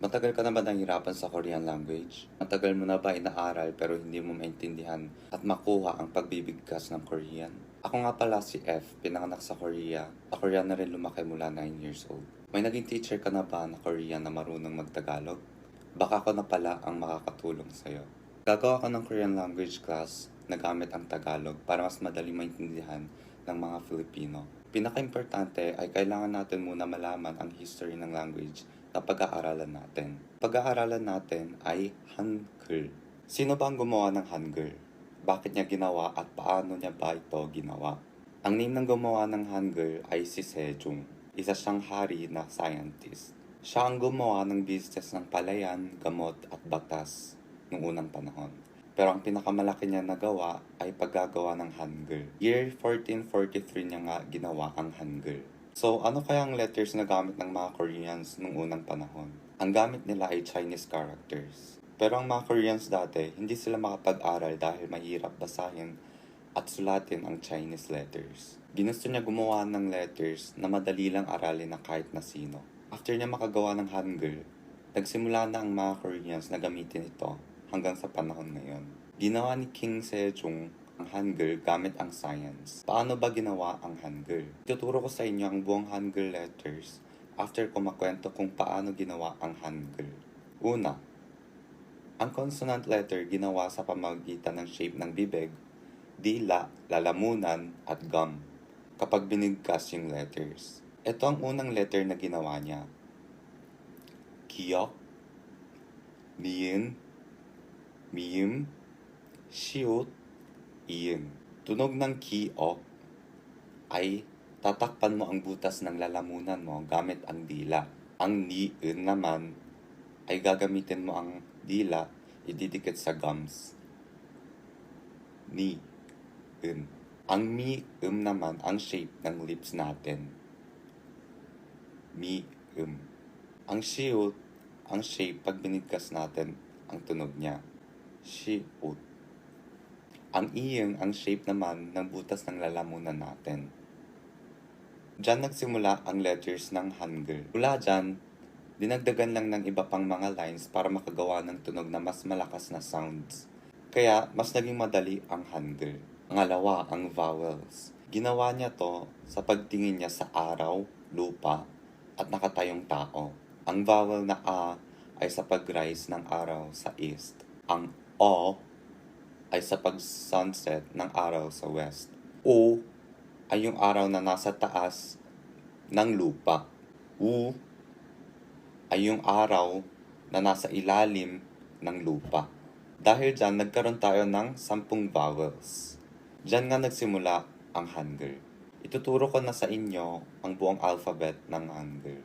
Matagal ka na ba nahihirapan sa Korean language? Matagal mo na ba inaaral pero hindi mo maintindihan at makuha ang pagbibigkas ng Korean? Ako nga pala si F, pinanganak sa Korea. Sa Korea na rin lumaki mula 9 years old. May naging teacher ka na ba na Korean na marunong magtagalog? Baka ako na pala ang makakatulong sa'yo. Gagawa ko ng Korean language class na gamit ang Tagalog para mas madali maintindihan ng mga Filipino. Pinaka-importante ay kailangan natin muna malaman ang history ng language na pag-aaralan natin. Pag-aaralan natin ay Hangul. Sino ba ang gumawa ng Hangul? Bakit niya ginawa at paano niya ba ito ginawa? Ang name ng gumawa ng Hangul ay si Sejong, isa siyang hari na scientist. Siya ang gumawa ng business ng palayan, gamot at batas noong unang panahon. Pero ang pinakamalaki niya nagawa ay paggagawa ng Hangul. Year 1443 niya nga ginawa ang Hangul. So, ano kaya ang letters na gamit ng mga Koreans noong unang panahon? Ang gamit nila ay Chinese characters. Pero ang mga Koreans dati, hindi sila makapag-aral dahil mahirap basahin at sulatin ang Chinese letters. Ginusto niya gumawa ng letters na madali lang aralin ng kahit na sino. After niya makagawa ng Hangul, nagsimula na ang mga Koreans na gamitin ito hanggang sa panahon ngayon. Ginawa ni King Sejong ang Hangul gamit ang science. Paano ba ginawa ang Hangul? Ituturo ko sa inyo ang buong Hangul letters after ko makwento kung paano ginawa ang Hangul. Una, ang consonant letter ginawa sa pamamagitan ng shape ng bibig, dila, lalamunan, at gum kapag binigkas yung letters. Ito ang unang letter na ginawa niya. Kiyok, miin, miyim, siut, iyon. Tunog ng ki-ok ay tatakpan mo ang butas ng lalamunan mo gamit ang dila. Ang ni-un naman ay gagamitin mo ang dila ididikit sa gums. Ni-un. Ang mi-um naman ang shape ng lips natin. Mi-um. Ang siut, ang shape pag binigkas natin ang tunog niya. Siut. Ang iyong ang shape naman ng butas ng lalamunan natin. Diyan nagsimula ang letters ng Hangul. Mula dyan, dinagdagan lang ng iba pang mga lines para makagawa ng tunog na mas malakas na sounds. Kaya, mas naging madali ang Hangul. Pangalawa, ang vowels. Ginawa niya to sa pagtingin niya sa araw, lupa, at nakatayong tao. Ang vowel na A ay sa pag-rise ng araw sa east. Ang O ay sa pag-sunset ng araw sa west. O ay yung araw na nasa taas ng lupa. U ay yung araw na nasa ilalim ng lupa. Dahil dyan, nagkaroon tayo ng 10 vowels. Dyan nga nagsimula ang Hangul. Ituturo ko na sa inyo ang buong alphabet ng Hangul.